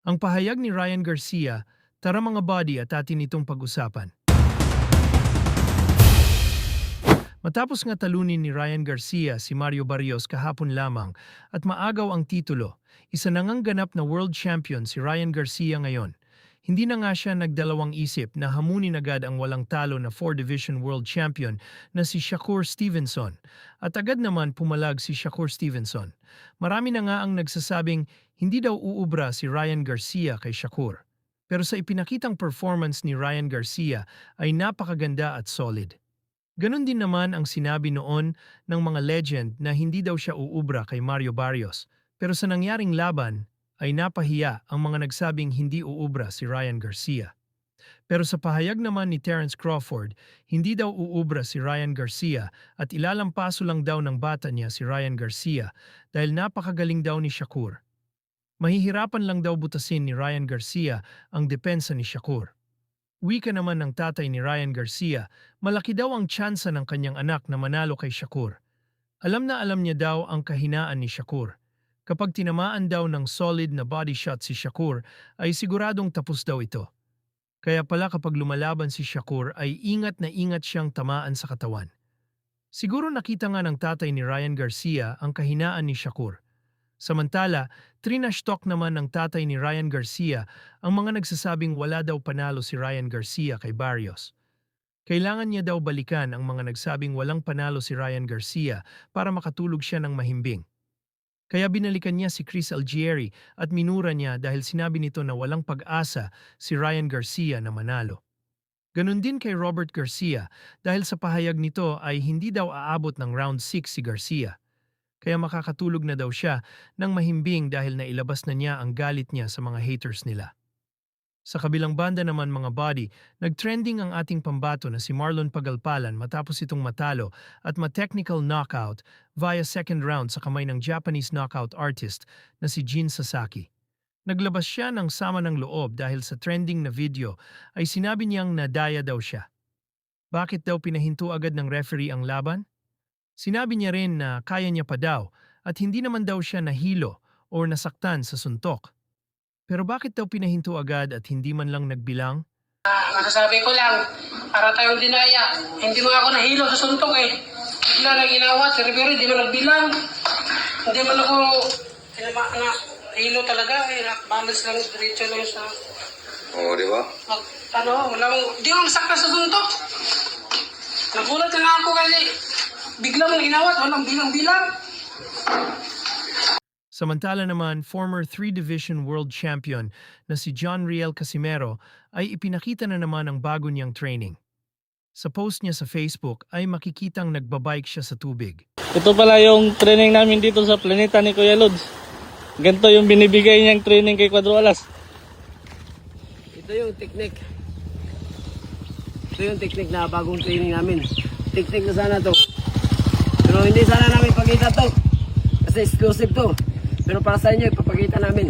Ang pahayag ni Ryan Garcia, tara mga buddy at atin itong pag-usapan. Matapos nga talunin ni Ryan Garcia si Mario Barrios kahapon lamang at maagaw ang titulo, isa na ngang ganap na world champion si Ryan Garcia ngayon. Hindi na nga siya nagdalawang isip na hamunin agad ang walang talo na 4-division world champion na si Shakur Stevenson. At agad naman pumalag si Shakur Stevenson. Marami na nga ang nagsasabing hindi daw uubra si Ryan Garcia kay Shakur. Pero sa ipinakitang performance ni Ryan Garcia ay napakaganda at solid. Ganon din naman ang sinabi noon ng mga legend na hindi daw siya uubra kay Mario Barrios. Pero sa nangyaring laban ay napahiya ang mga nagsabing hindi uubra si Ryan Garcia. Pero sa pahayag naman ni Terence Crawford, hindi daw uubra si Ryan Garcia at ilalampaso lang daw ng bata niya si Ryan Garcia dahil napakagaling daw ni Shakur. Mahihirapan lang daw butasin ni Ryan Garcia ang depensa ni Shakur. Wika naman ng tatay ni Ryan Garcia, malaki daw ang tsansa ng kanyang anak na manalo kay Shakur. Alam na alam niya daw ang kahinaan ni Shakur. Kapag tinamaan daw ng solid na body shot si Shakur, ay siguradong tapos daw ito. Kaya pala kapag lumalaban si Shakur ay ingat na ingat siyang tamaan sa katawan. Siguro nakita nga ng tatay ni Ryan Garcia ang kahinaan ni Shakur. Samantala, trinashtalk naman ng tatay ni Ryan Garcia ang mga nagsasabing wala daw panalo si Ryan Garcia kay Barrios. Kailangan niya daw balikan ang mga nagsabing walang panalo si Ryan Garcia para makatulog siya ng mahimbing. Kaya binalikan niya si Chris Algieri at minura niya dahil sinabi nito na walang pag-asa si Ryan Garcia na manalo. Ganon din kay Robert Garcia dahil sa pahayag nito ay hindi daw aabot ng round 6 si Garcia. Kaya makakatulog na daw siya ng mahimbing dahil nailabas na niya ang galit niya sa mga haters nila. Sa kabilang banda naman mga buddy, nag-trending ang ating pambato na si Marlon Pagalpalan matapos itong matalo at ma-technical knockout via second round sa kamay ng Japanese knockout artist na si Jin Sasaki. Naglabas siya ng sama ng loob dahil sa trending na video ay sinabi niyang nadaya daw siya. Bakit daw pinahinto agad ng referee ang laban? Sinabi niya rin na kaya niya pa daw at hindi naman daw siya nahilo o nasaktan sa suntok. Pero bakit daw pinahinto agad at hindi man lang nagbilang? Masasabi ko lang, para tayong dinaya. Hindi mo ako nahilo sa suntok eh. Bigla nang inawat, si Rivero, hindi mo nagbilang. Hindi man ako nahilo talaga eh. Balance lang, diretso lang sa... Oo, di ba? Hindi mo nasakta sa suntok. Nagulat na ako kasi bigla mo inawat, walang bilang-bilang. Samantala naman, former 3-division world champion na si John Riel Casimero ay ipinakita na naman ang bago niyang training. Sa post niya sa Facebook ay makikitang nagbabike siya sa tubig. Ito pala yung training namin dito sa planeta ni Kuya Lods. Ganito yung binibigay niyang training kay Cuadro Alas. Ito yung technique. Ito yung technique na bagong training namin. Technique na sana to. Pero hindi sana namin pagkita to. Kasi exclusive to. Pero para sa inyo, ipapakita namin.